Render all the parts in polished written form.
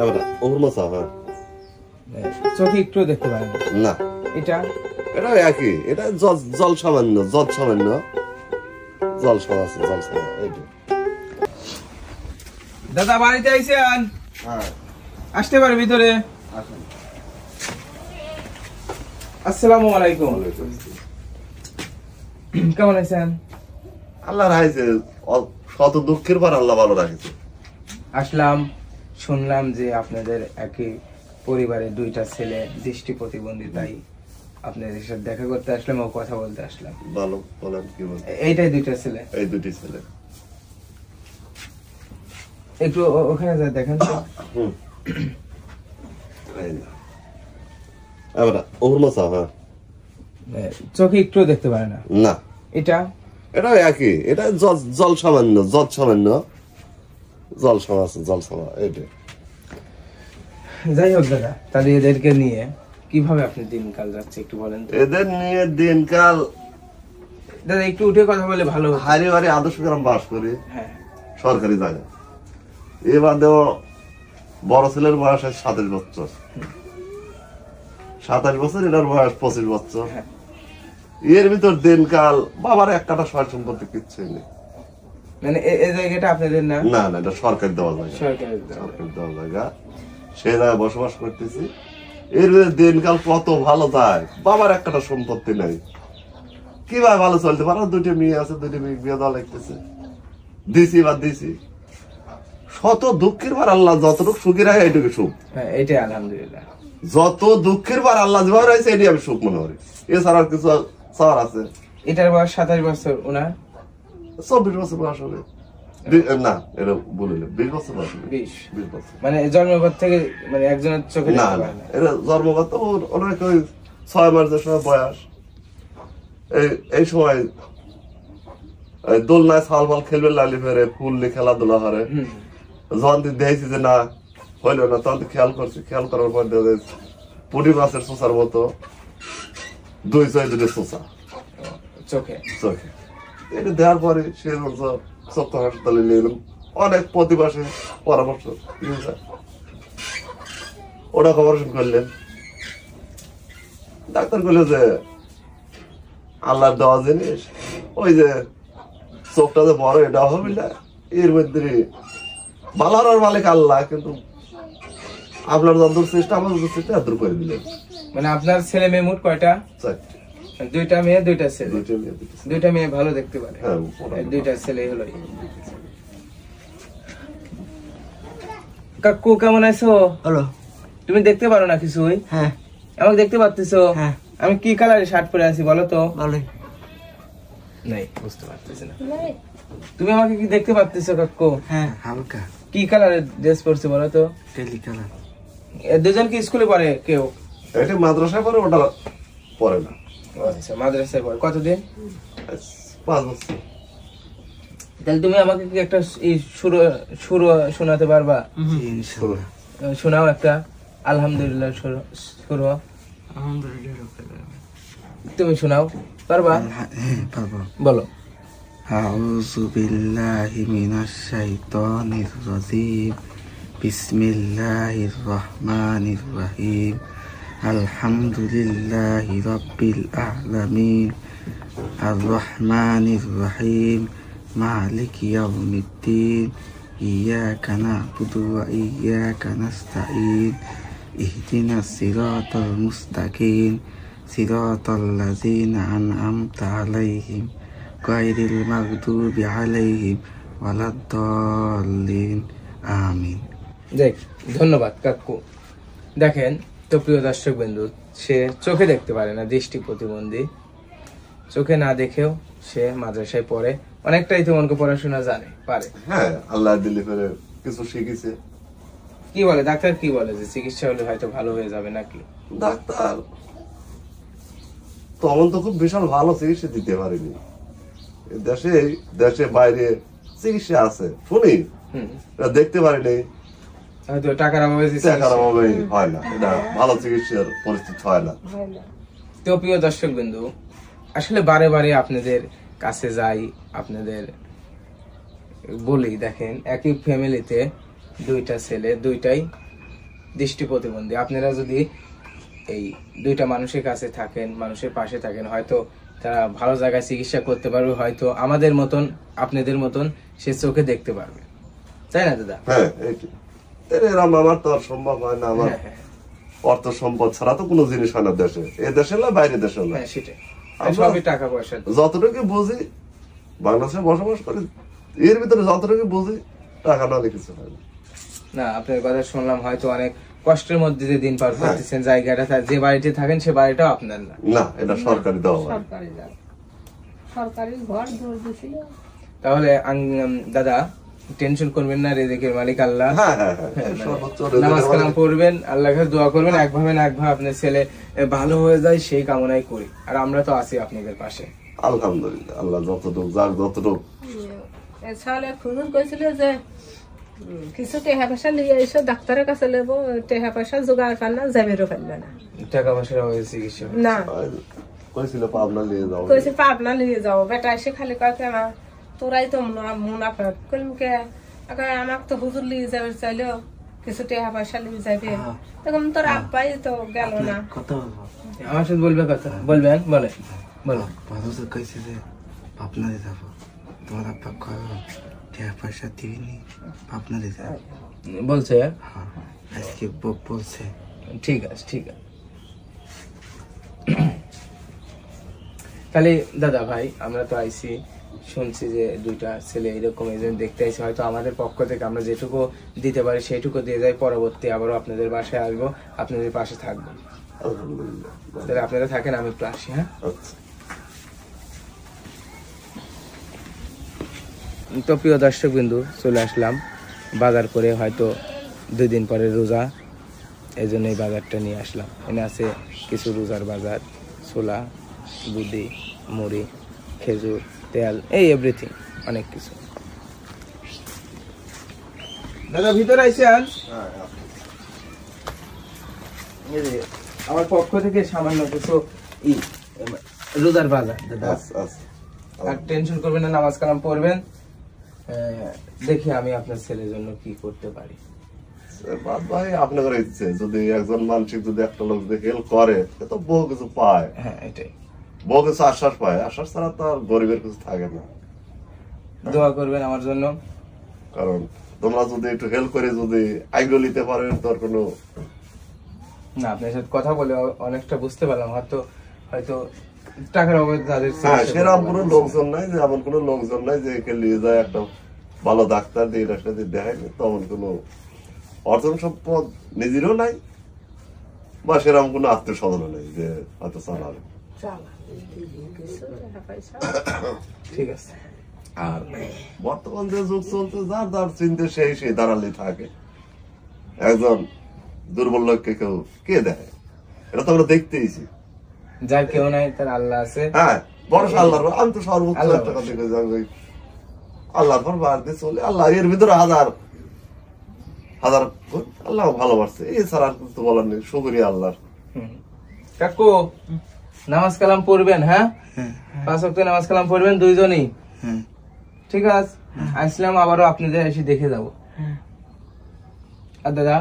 এবারে ওর মশা হ্যাঁ চোখে একটু দেখতে পারেন না এটা এটা একই এটা জল সামান্য জল সামান্য জল আছে জল সামান্য এইটা দাদা বাড়িতে আইছেন হ্যাঁ আসতে পারে ভিতরে আসেন আসসালামু আলাইকুম কেমন আছেন আল্লাহ রাখছে শত দুঃখের পর আল্লাহ ভালো রাখছে আসলাম শুনলাম যে আপনাদের একই পরিবারে দুইটা ছেলে দৃষ্টি প্রতিবন্ধী তাই আপনাদের সাথে দেখা করতে আসলাম ও কথা বলতে আসলাম ভালো বলেন কি বলেন এইটাই দুইটা ছেলে এই দুটি ছেলে একটু ওখানে যা দেখেন তো এই না এবারে ওর মশা হ্যাঁ চোখে একটু দেখতে পারে না না এটা এটা একই এটা জল সামান্য জল আছে জল সামা এইটা যাই হোক দাদা তাহলে এদেরকে নিয়ে কিভাবে আপনি দিনকাল যাচ্ছে একটু বলেন তো এদের নিয়ে দিনকাল দাদা একটু উঠে কথা বলে ভালো হতো। হারি বাড়ি আদর্শ গ্রাম বাস করি হ্যাঁ সরকারি জায়গায় এবারেও বড় ছেলের বয়স 27 বছর 27 বছর এটার বয়স 25 বছর হ্যাঁ। এর ভিতর দিনকাল বাবার এক কাটা সয় সম্পত্তি কিচ্ছুই নেই মানে এই জায়গাটা আপনাদের না না না এটা সরকারি দেওয়া জায়গা সরকারের দেওয়া। সরকারি দেওয়া জায়গা সেই জায়গায় বসবাস করতেছি এর ভিতরে দিনকাল কত ভালো যায় বাবার এক কাটা সম্পত্তি নেই কিভাবে ভালো চলতে পারো দুটো মেয়ে আছে দুটো মেয়ে বিয়ে দেওয়া লাগতেছে দিছি শত দুঃখের পর আল্লাহ যতটুকু সুখী রাখে এইটুকু সুখ হ্যাঁ এটাই আলহামদুলিল্লাহ যত দুঃখের পর আল্লাহ যেভাবে রয়েছে এটি আমি সুখ মনে করি এছাড়া আর কিছু চাওয়ার আছে এটার বয়স 27 বছর ওনার 24 বছর বয়স হবে না এটা বলিলে 20 বছর বয়স হবে 20 বছর মানে জন্মগত থেকে মানে একজনের চোখে না দেখতে না পারে না এটা জন্মগত অনেক ওই 6 মাসের সময় বয়স এই সময় দোলনায় সালমাল খেলবে লালি ফেরে ফুল নিয়ে খেলাধুলা করে যখন দেখছি যে না হইলো না তখন খেয়াল করছি খেয়াল করার পর পুঁটি মাছের চোষার মতো দুই চোষা চোখে চোখে এটা দেওয়ার পরে সে চোখ হাসপাতালে নিয়ে এলাম অনেক প্রতিবাসে পরামর্শ ওটা অপারেশন করলেন ডাক্তার বললো যে আল্লাহর দেওয়া জিনিস ওই যে চোখটা যে বড় এটা হবে না এর মধ্যে ভালোর মালিক আল্লাহ কিন্তু আপনার যত চেষ্টা আমার চেষ্টা এত করে দিলেন মানে আপনার ছেলে মেয়ে মোট কয়টা দুইটা মেয়ে দুইটা ছেলে দুইটা মেয়ে ভালো দেখতে পারে দুইটা ছেলে হলো কাকু কেমন আছো হ্যালো তুমি দেখতে পারো না কিছুই হ্যাঁ আমাকে দেখতে পাচ্ছিছো হ্যাঁ আমি কি কালারের শার্ট পরে আছি বলো তো ভালোই নাই বুঝতে পারতেছি না তুমি আমাকে কি দেখতে পাচ্ছিছো কাকু হ্যাঁ হালকা কি কালারের ড্রেস পরছে বলো তো টেলি কালার দুজন কি স্কুলে পড়ে কেউ এটা মাদ্রাসায় পড়ে ওটা পড়ে না আচ্ছা মাদ্রাসায় পড়ে কতদিন 5 বছর তাহলে তুমি আমাকে কি একটা সুর শোনাতে পারবা ইনশাআল্লাহ শোনাও একটা আলহামদুলিল্লাহ সুর আলহামদুলিল্লাহ তুমি শোনাও পারবা হ্যাঁ পারবো বলো আউযু বিল্লাহি মিনাশ শাইতানির রাজিম বিসমিল্লাহির রহমানির রহিম আলহামদুলিল্লাহি রাব্বিল আলামিন আর রহমানির রহিম মালিকি ইয়াউমিদ্দিন ইয়াকা না'বুদু ওয়া ইয়াকা নাস্তাঈন ইহদিনাস সিরাতাল মুস্তাকিম সিরাতাল লাযিনা আন'আমতা আলাইহিম গায়রিল মাগদুবি আলাইহিম ওয়ালাদ-দাল্লিন আমিন। ধন্যবাদ কাকু। দেখেন তো প্রিয় দর্শক বন্ধু, সে চোখে দেখতে পারে না, দৃষ্টি প্রতিবন্ধী, চোখে না দেখেও সে মাদ্রাসায় পড়ে, অনেকটাই তোমাকে পড়াশোনা জানে পারে। হ্যাঁ আল্লাহ দিলে ফেরে কিছু শিখেছে। কি বলে ডাক্তার, কি বলে যে চিকিৎসা হলে হয়তো ভালো হয়ে যাবে নাকি? ডাক্তার তখন তো খুব বিশাল ভালো চিকিৎসা দিতে পারেনি। দেশে বাইরে চিকিৎসা আছে শুনি, দেখতে পারিনি, হয়তো টাকার অভাবে হয় না, এটা ভালো চিকিৎসার পরিস্থিতি হয় না। তো প্রিয় দর্শক বিন্দু, আসলে বারে বারে আপনাদের কাছে যাই, আপনাদের বলি, দেখেন একই ফ্যামিলিতে দুইটা ছেলে, দুইটাই দৃষ্টি প্রতিবন্ধী, আপনারা যদি এই দুইটা মানুষের কাছে থাকেন, মানুষের পাশে থাকেন, হয়তো তারা ভালো জায়গায় চিকিৎসা করতে পারবে, হয়তো আমাদের মতন আপনাদের মতন সে চোখে দেখতে পারবে, তাই না দাদা? হ্যাঁ, এরকম আমার তো আর সম্ভব হয় না। আমার অর্থ সম্পদ ছাড়া তো কোনো জিনিস হয় না দেশে, এ দেশে না বাইরে দেশে না। সেটাই, সবই টাকা পয়সা। যতটুকু বুঝি বাংলাদেশে বসবাস করি, এর ভিতরে যতটুকু বুঝি টাকা নালে কিছু হয় না। না, আপনার কথা শুনলাম, হয়তো অনেক কষ্টের মধ্যে দিয়ে দিন পার করতেছেন। জায়গাটা যে বাড়িতে থাকেন সে বাড়িটাও আপনার না। না, এটা সরকারি দেওয়া হয়। সরকারি ঘর দৌড় দিছিল। তাহলে দাদা টেনশন করবেন না, রেজেকের মালিক আল্লাহ। নামাজ কালাম পড়বেন, আল্লাহর কাছে দোয়া করবেন, একভাবে না একভাবে আপনার ছেলে ভালো হয়ে যায় সেই কামনাই করি। আর আমরা তো আছি আপনাদের পাশে, আলহামদুলিল্লাহ। আল্লাহ যতটুকু যাক যতটুকু। এছাড়া খুঁজুন কইছিল যে কিছু টাকা পয়সা নিয়ে এসে ডাক্তারের কাছে নেবো, টাকা পয়সা জোগাড় পান না, যাবেরও পারল না। টাকা পয়সার অভাবে চিকিৎসা না, কইছিল পাবনা নিয়ে যাও, কইছে পাবনা নিয়ে যাও। বেটা এসে খালি কয় কেনা তোরাই তো মুনাফা করিম কে, আমাকে তো হুজুর নিয়ে যাবে চাইলো, কিছু টাকা পয়সা নিয়ে যাবে। তখন তোর আব্বাই তো গেল না। আমার সাথে বলবে কথা, বলবেন? বলে বলো। কইছে যে আপনারে যাবো, তোমার আব্বা কয় টাকা পয়সা দিবিনি, আপনারে যাবো বলছে। আজকে বলছে। ঠিক আছে, ঠিক আছে। তাহলে দাদা ভাই, আমরা তো আইসি, শুনছি যে দুইটা ছেলে এরকম, এই জন্য দেখতে আইসি। হয়তো আমাদের পক্ষ থেকে আমরা যেটুকু দিতে পারি সেইটুকু দিয়ে যাই, পরবর্তী আবারও আপনাদের বাসায় আসবো, আপনাদের পাশে থাকবো। আলহামদুলিল্লাহ। তাহলে আপনারা থাকেন, আমি একটু আসি। হ্যাঁ, আচ্ছা। তো প্রিয় দর্শক বিন্দু, চলে আসলাম বাজার করে, হয়তো 2 দিন পরে রোজা, এই জন্য এই বাজারটা নিয়ে আসলাম। এখানে আছে কিছু রোজার বাজার, ছোলা, বুদি, মুড়ি, খেজুর, তেল, এই এভরিথিং, অনেক কিছু। দাদা ভিতরে আইসেন, আমার পক্ষ থেকে সামান্য কিছু রোজার বাজার দাদা। আর টেনশন করবেন না, নামাজ কালাম পড়বেন, দেখি আমি আপনার ছেলের জন্য কি করতে পারি। ভাই আপনাদের ইচ্ছে, যদি একজন মানসিক যদি একটা লোক যদি হেল্প করে তো বহু কিছু পায়। হ্যাঁ, এটাই, বহু কিছু আশ্বাস পায়। আশ্বাস ছাড়া তো আর গরিবের কিছু থাকে না। দোয়া করবেন আমার জন্য, কারণ তোমরা যদি একটু হেল্প করে যদি আইডিয়া নিতে পারেন তোর কোনো না। আপনার সাথে কথা বলে অনেকটা বুঝতে পারলাম, হয়তো টাকার অভাবে তাদের সেরকম কোনো লোকজন নাই, যে এমন কোনো লোকজন নাই যে একে নিয়ে যায় একটা ভালো ডাক্তার দিয়ে ডাক্তার দিয়ে দেখায়, তেমন কোনো অর্জন সম্পদ নিজেরও নাই, বা সেরকম কোনো আত্মীয় স্বজনও নেই যে হয়তো চালাবে। ঠিক আছে। আর বর্তমান যে যুগ চলছে, যার যার চিন্তা সেই দাঁড়ালে থাকে। একজন দুর্বল লোককে কেউ কে দেয়, এটা তো আমরা দেখতেইছি। যার কেউ নাই তার আল্লাহ আছে। হ্যাঁ, ভরসা আল্লাহর। আমি তো সর্বোচ্চ একটা কথা দেখে আল্লাহর পর বার দিয়ে চলে। আল্লাহ এর ভিতরে হাজার হাজার আল্লাহ ভালোবাসছে, এছাড়া আর কিছু বলার নেই। শুকরিয়া আল্লাহর। কাকু নামাজ কালাম পড়বেন? হ্যাঁ, 5 ওয়াক্ত নামাজ কালাম পড়বেন দুইজনই। ঠিক আছে, আসলাম, আবারও আপনাদের এসে দেখে যাবো। আর দাদা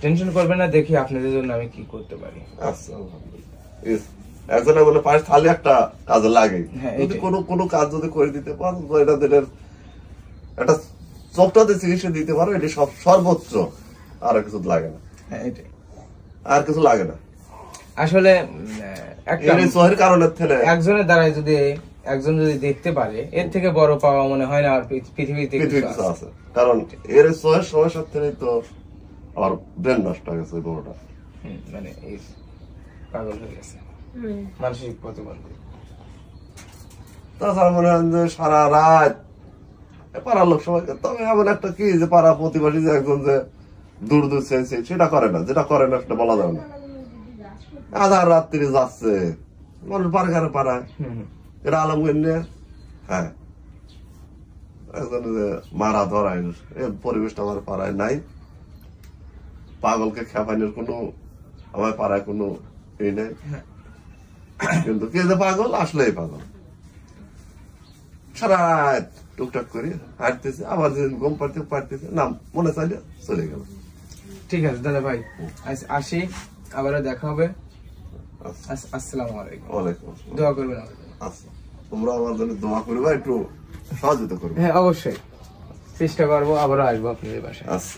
টেনশন করবেন না, দেখি আপনাদের জন্য আমি কি করতে পারি। আচ্ছা, একজনের বলে পাশ থালে একটা কাজে লাগে। যদি কোনো কাজ যদি করে দিতে পারো, এটা একটা চোখটাতে চিকিৎসা দিতে পারো, এটি সর্বোচ্চ। আর কিছু লাগে না, আর কিছু লাগে না। আসলে চোখের কারণে একজনের দ্বারাই যদি একজন যদি দেখতে পারে, এর থেকে বড় পাওয়া মনে হয় না আর পৃথিবীতে কিছু আছে। কারণ এর চোখের সমস্যার থেকে তো আমার ব্রেন নষ্ট হয়ে গেছে, বড়টা মানে পাগল হয়ে গেছে, মানসিক প্রতিবন্ধী। তাছাড়া মনে হয় যে সারা রাত পাড়ার লোক সবাই, তবে এমন একটা কি যে পাড়া প্রতিবাসী যে একজন যে দূর দূর চেয়েছে সেটা করে না, যেটা করে না সেটা বলা যাবে না। আধার রাত্রি যাচ্ছে মানুষ পাড়ায় পাড়ায়, এটা আলমগীর নিয়ে। হ্যাঁ, একজন যে মারা ধরায়, পরিবেশটা আমার পাড়ায় নাই। পাগলকে খেপানোর কোনো আমার পাড়ায় কোনো এই নেই, কিন্তু কে যে পাগল আসলেই পাগল। সারা টুকটাক করে হাঁটতেছে, আবার যেদিন ঘুম পাড়তেছে না মনে চাইলে চলে গেল। ঠিক আছে দাদা ভাই, আসি, আবারও দেখা হবে। আচ্ছা, আসসালামু আলাইকুম। ওয়ালাইকুম আসসালাম। দোয়া করবেন আমার জন্য। আচ্ছা, তোমরা আমার জন্য দোয়া করবে, একটু সহযোগিতা করবে। হ্যাঁ অবশ্যই চেষ্টা করবো, আবারও আসবো আপনাদের বাসায়। আচ্ছা।